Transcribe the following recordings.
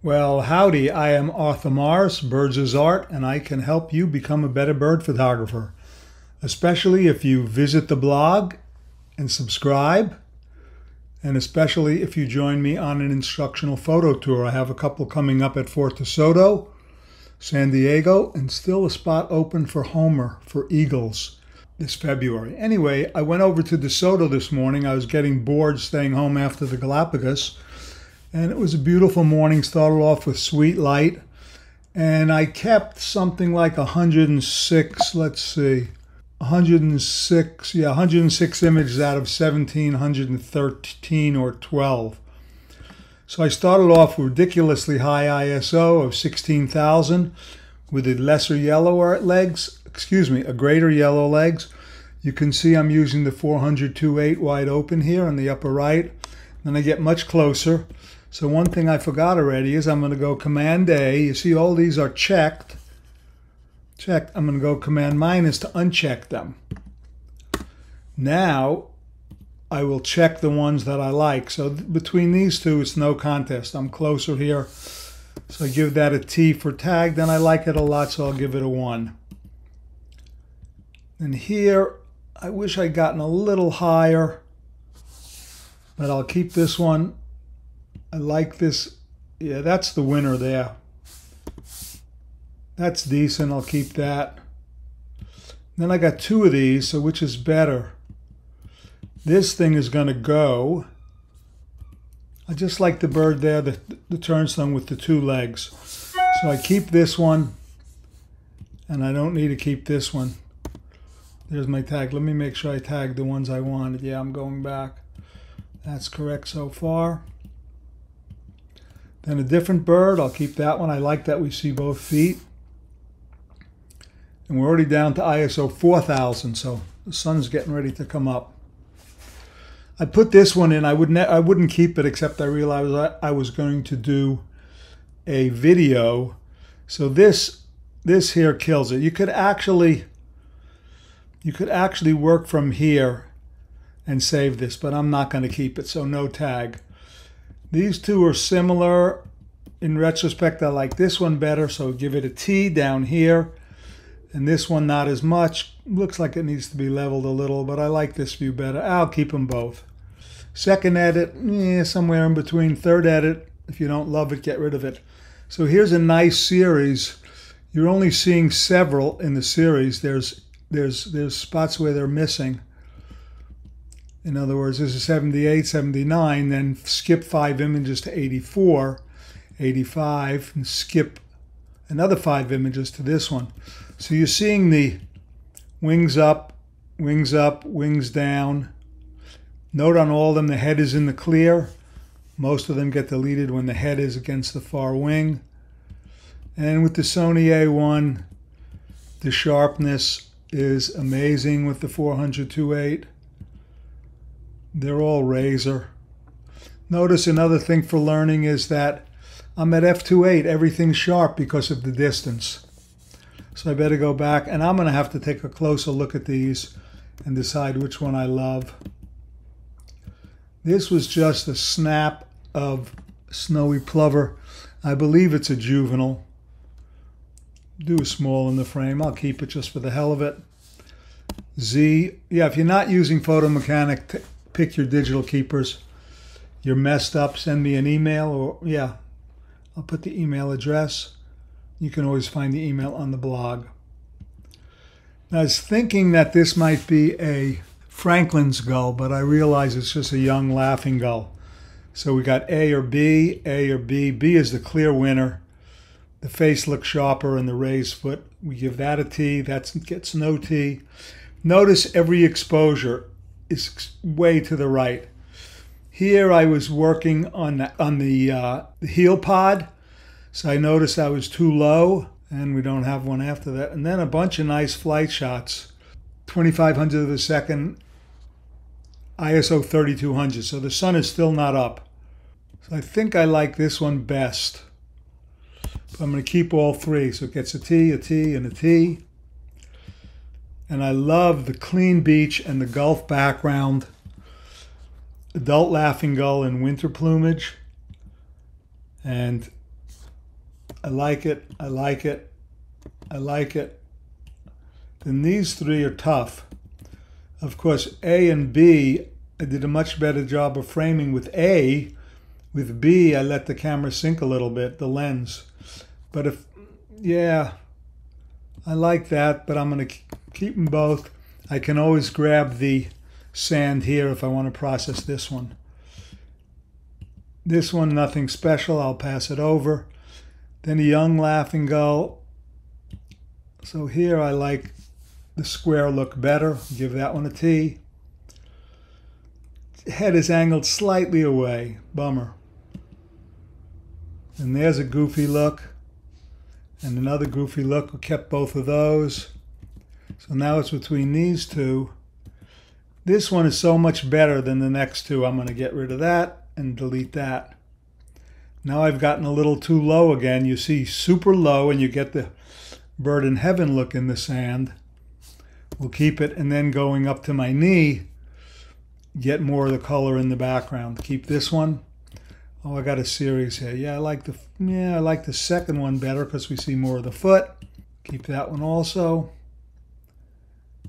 Well, howdy, I am Arthur Morris, Birds is Art, and I can help you become a better bird photographer, especially if you visit the blog and subscribe, and especially if you join me on an instructional photo tour. I have a couple coming up at Fort DeSoto, San Diego, and still a spot open for Homer, for eagles, this February. Anyway, I went over to DeSoto this morning. I was getting bored staying home after the Galapagos. And it was a beautiful morning, started off with sweet light. And I kept something like 106, let's see, 106 images out of 1,713 or 12. So I started off with ridiculously high ISO of 16,000 with a lesser yellow legs, a greater yellow legs. You can see I'm using the 400-2.8 wide open here in the upper right. Then I get much closer. So one thing I forgot already is I'm going to go Command A. You see all these are checked. I'm going to go Command minus to uncheck them. Now I will check the ones that I like. So between these two, it's no contest. I'm closer here. So I give that a T for tag. Then I like it a lot, so I'll give it a 1. And here, I wish I'd gotten a little higher, but I'll keep this one. I like this. Yeah, that's the winner there. That's decent. I'll keep that. Then I got 2 of these, so which is better? This thing is going to go. I just like the bird there, the turnstone with the 2 legs. So I keep this one, and I don't need to keep this one. There's my tag. Let me make sure I tag the ones I wanted. Yeah, I'm going back. That's correct so far. Then a different bird, I'll keep that one. I like that we see both feet. And we're already down to ISO 4000, so the sun's getting ready to come up. I put this one in. I wouldn't keep it, except I realized I was going to do a video. So this here kills it. You could actually work from here and save this, but I'm not going to keep it, so no tag. These two are similar. In retrospect, I like this one better, so give it a T down here. And this one not as much. Looks like it needs to be leveled a little, but I like this view better. I'll keep them both. Second edit, somewhere in between. Third edit, if you don't love it, get rid of it. So here's a nice series. You're only seeing several in the series. There's spots where they're missing. In other words, this is 78, 79, then skip 5 images to 84, 85, and skip another 5 images to this one. So you're seeing the wings up, wings down. Note on all of them, the head is in the clear. Most of them get deleted when the head is against the far wing. And with the Sony A1, the sharpness is amazing with the 400-2.8. They're all razor. Notice another thing for learning is that I'm at f2.8. Everything's sharp because of the distance. So I better go back, and I'm going to have to take a closer look at these and decide which one I love. This was just a snap of snowy plover. I believe it's a juvenile. Do a small in the frame. I'll keep it just for the hell of it. Z. Yeah, if you're not using Photo Mechanic, pick your digital keepers. You're messed up, send me an email, or yeah, I'll put the email address. You can always find the email on the blog. Now, I was thinking that this might be a Franklin's gull, but I realize it's just a young laughing gull. So we got A or B, A or B. B is the clear winner. The face looks sharper and the raised foot. We give that a T. That gets no T. Notice every exposure is way to the right. Here I was working on the heel pod, so I noticed I was too low, and we don't have one after that. And then a bunch of nice flight shots, 2500 of a second, ISO 3200. So the sun is still not up. So I think I like this one best. But I'm going to keep all 3, so it gets a T, a T, and a T. And I love the clean beach and the Gulf background. Adult laughing gull in winter plumage. And I like it, I like it, I like it. Then these three are tough. Of course, A and B, I did a much better job of framing with A. With B, I let the camera sink a little bit, the lens. But yeah, I like that, but I'm going to keep them both. I can always grab the sand here if I want to process this one. This one, nothing special, I'll pass it over. Then a young laughing gull. So here I like the square look better. Give that one a T. Head is angled slightly away. Bummer. And there's a goofy look. And another goofy look. We kept both of those. So now it's between these two. This one is so much better than the next two. I'm going to get rid of that and delete that. Now I've gotten a little too low again. You see super low and you get the bird in heaven look in the sand. We'll keep it, and then going up to my knee, get more of the color in the background. Keep this one. Oh, I got a series here. Yeah, I like the second one better because we see more of the foot. Keep that one also.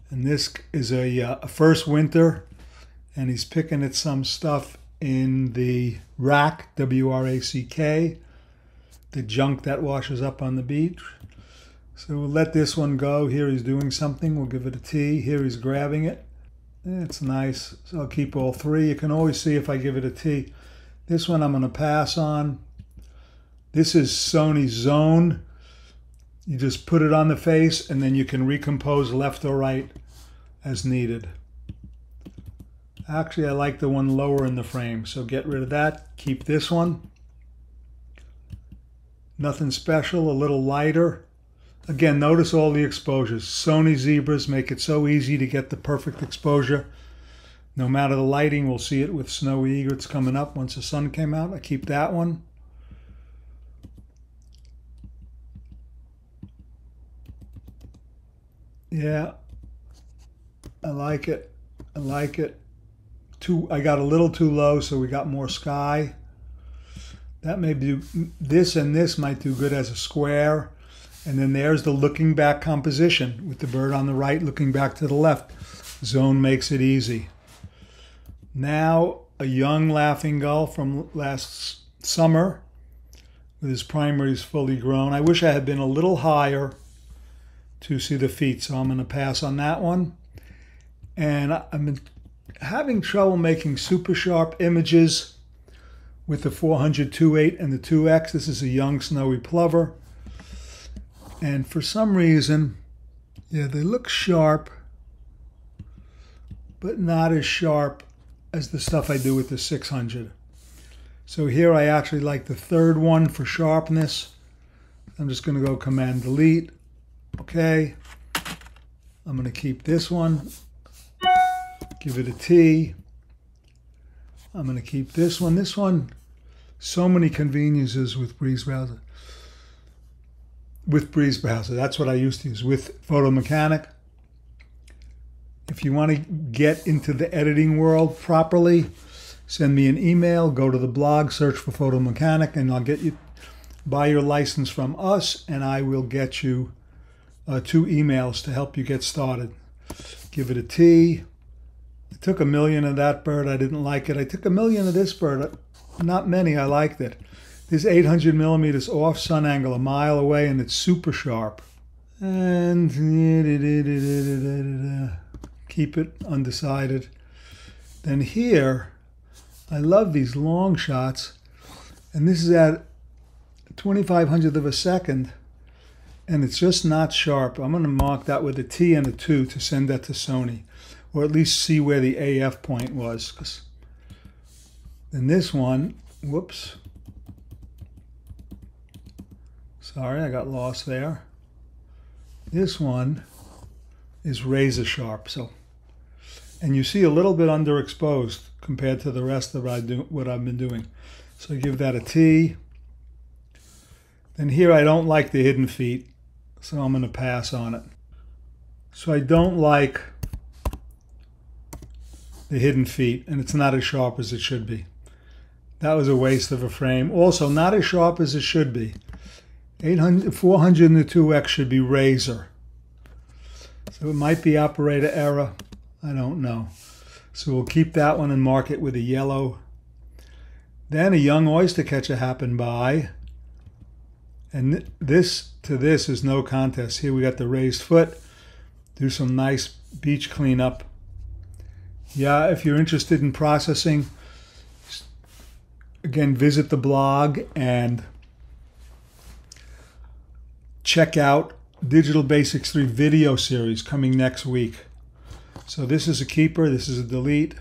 And this is a first winter, and he's picking at some stuff in the rack, W-R-A-C-K, the junk that washes up on the beach. So we'll let this one go. Here he's doing something. We'll give it a T. Here he's grabbing it. It's nice. So I'll keep all three. You can always see if I give it a T. This one I'm going to pass on. This is Sony Zone. You just put it on the face and then you can recompose left or right as needed. Actually, I like the one lower in the frame, so get rid of that. Keep this one. Nothing special, a little lighter. Again, notice all the exposures. Sony zebras make it so easy to get the perfect exposure. No matter the lighting, we'll see it with snowy egrets coming up once the sun came out. I keep that one. Yeah, I like it. I like it. I got a little too low, so we got more sky. That may be, this and this might do good as a square. And then there's the looking back composition with the bird on the right looking back to the left. Zone makes it easy. Now a young laughing gull from last summer with his primaries fully grown. I wish I had been a little higher to see the feet, so I'm going to pass on that one. And I've been having trouble making super sharp images with the 400-2.8 and the 2X. This is a young snowy plover. And for some reason, yeah, they look sharp, but not as sharp as the stuff I do with the 600. So here I actually like the third one for sharpness. I'm just going to go Command Delete. Okay. I'm going to keep this one. Give it a T. I'm going to keep this one. This one, so many conveniences with Breeze Browser. With Breeze Browser, that's what I used to use with Photo Mechanic. If you want to get into the editing world properly, send me an email, go to the blog, search for Photo Mechanic, and I'll get you, buy your license from us, and I will get you 2 emails to help you get started. Give it a T. I took 1 million of that bird. I didn't like it. I took 1 million of this bird. Not many. I liked it. This 800 millimeters off, sun angle a mile away, and it's super sharp. And keep it undecided. Then here, I love these long shots, and this is at 2500th of a second, and it's just not sharp. I'm going to mark that with a T and a 2 to send that to Sony, or at least see where the AF point was. Then this one, whoops. Sorry, I got lost there. This one is razor sharp. So, and you see a little bit underexposed compared to the rest of what I've been doing. So I give that a T. Then here I don't like the hidden feet, so I'm going to pass on it. So I don't like the hidden feet, and it's not as sharp as it should be. That was a waste of a frame. Also, not as sharp as it should be. 800, 400 in the 2X should be razor. So it might be operator error. I don't know. So we'll keep that one and mark it with a yellow. Then a young oyster catcher happened by. And this to this is no contest. Here we got the raised foot. Do some nice beach cleanup. Yeah, if you're interested in processing, again, visit the blog and check out Digital Basics 3 video series coming next week. So this is a keeper, this is a delete.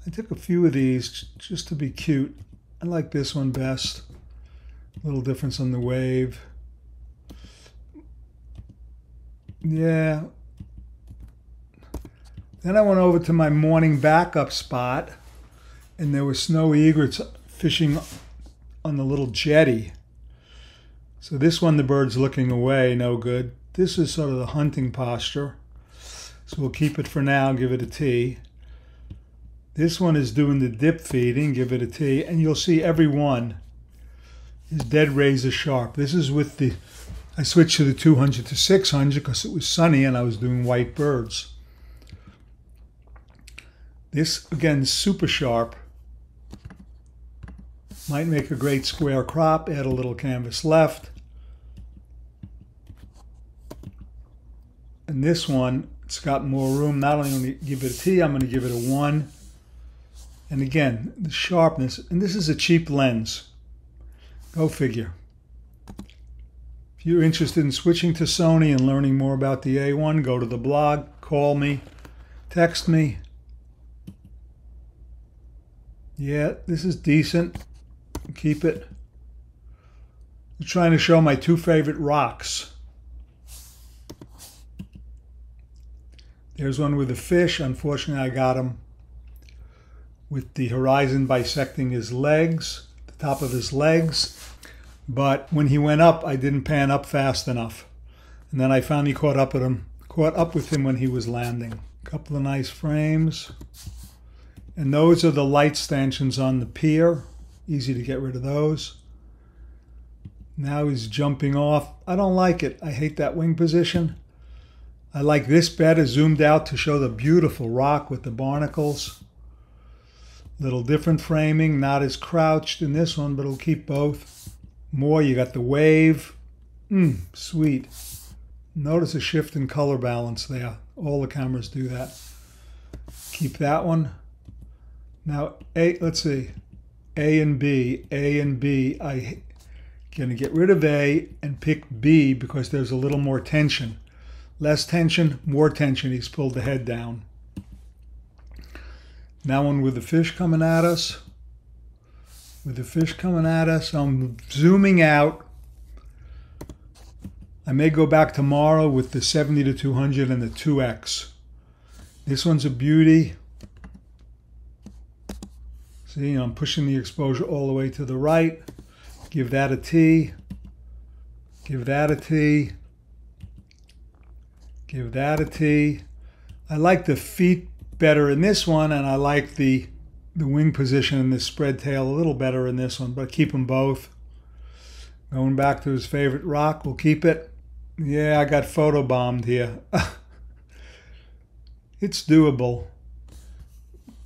I took a few of these just to be cute. I like this one best. A little difference on the wave. Yeah. Then I went over to my morning backup spot, and there were snow egrets fishing on the little jetty. So this one, the bird's looking away, no good. This is sort of the hunting posture. So we'll keep it for now, give it a T. This one is doing the dip feeding, give it a T. And you'll see every one is dead razor sharp. This is with the, I switched to the 200 to 600 because it was sunny and I was doing white birds. This, again, super sharp. Might make a great square crop. Add a little canvas left. And this one, it's got more room. Not only going to give it a T, I'm going to give it a 1. And again, the sharpness. And this is a cheap lens. Go figure. If you're interested in switching to Sony and learning more about the A1, go to the blog, call me, text me. Yeah, this is decent. Keep it. I'm trying to show my two favorite rocks. There's one with a fish. Unfortunately, I got him with the horizon bisecting his legs, the top of his legs. But when he went up, I didn't pan up fast enough. And then I finally caught up with him when he was landing. A couple of nice frames. And those are the light stanchions on the pier. Easy to get rid of those. Now he's jumping off. I don't like it. I hate that wing position. I like this better zoomed out to show the beautiful rock with the barnacles. Little different framing, not as crouched in this one, but it'll keep both. More, you got the wave. Sweet. Notice a shift in color balance there. All the cameras do that. Keep that one. Now, let's see. A and B. I'm going to get rid of A and pick B because there's a little more tension. Less tension, more tension. He's pulled the head down. Now one with the fish coming at us. With the fish coming at us, I'm zooming out. I may go back tomorrow with the 70 to 200 and the 2X. This one's a beauty. See, I'm pushing the exposure all the way to the right. Give that a T. Give that a T. Give that a T. I like the feet better in this one, and I like the wing position and the spread tail a little better in this one, but keep them both. Going back to his favorite rock, we'll keep it. Yeah, I got photobombed here. It's doable.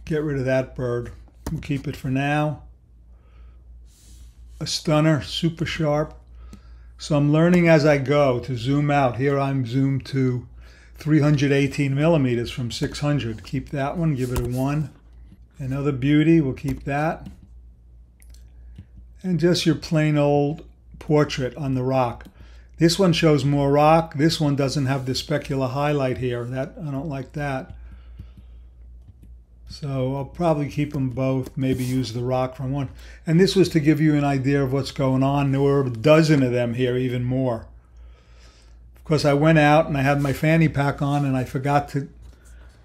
Get rid of that bird. We'll keep it for now. A stunner, super sharp. So I'm learning as I go to zoom out. Here I'm zoomed to 318 millimeters from 600. Keep that one, give it a 1. Another beauty, we'll keep that. And just your plain old portrait on the rock. This one shows more rock. This one doesn't have the specular highlight here. That I don't like that. So I'll probably keep them both, maybe use the rock from one. And this was to give you an idea of what's going on. There were a dozen of them here, even more. Of course, I went out and I had my fanny pack on and I forgot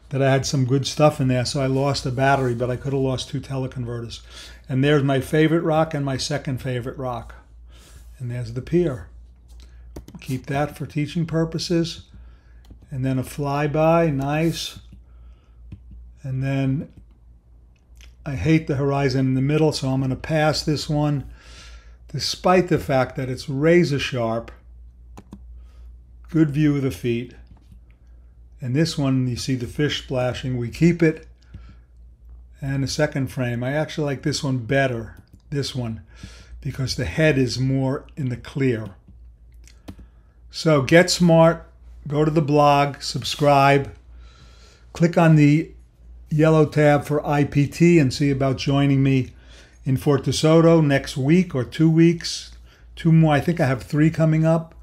that I had some good stuff in there, so I lost a battery, but I could have lost 2 teleconverters. And there's my favorite rock and my second favorite rock. And there's the pier. Keep that for teaching purposes. And then a flyby, nice. And then I hate the horizon in the middle, so I'm going to pass this one. despite the fact that it's razor sharp. Good view of the feet. And this one, you see the fish splashing. We keep it. And the second frame, I actually like this one better, this one, because the head is more in the clear. So get smart, go to the blog, subscribe, click on the yellow tab for IPT and see about joining me in Fort DeSoto next week or 2 weeks. 2 more, I think I have 3 coming up.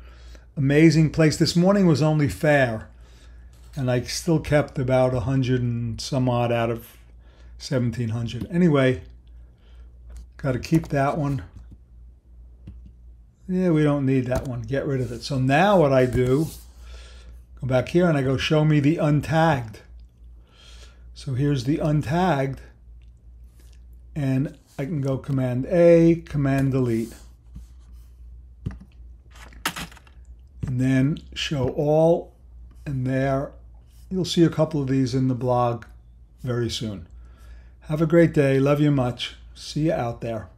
Amazing place. This morning was only fair, and I still kept about 100 and some odd out of 1,700. Anyway, got to keep that one. Yeah, we don't need that one. Get rid of it. So now what I do, go back here and I go show me the untagged. So here's the untagged, and I can go Command A, Command Delete. And then show all, and there you'll see a couple of these in the blog very soon. Have a great day. Love you much. See you out there.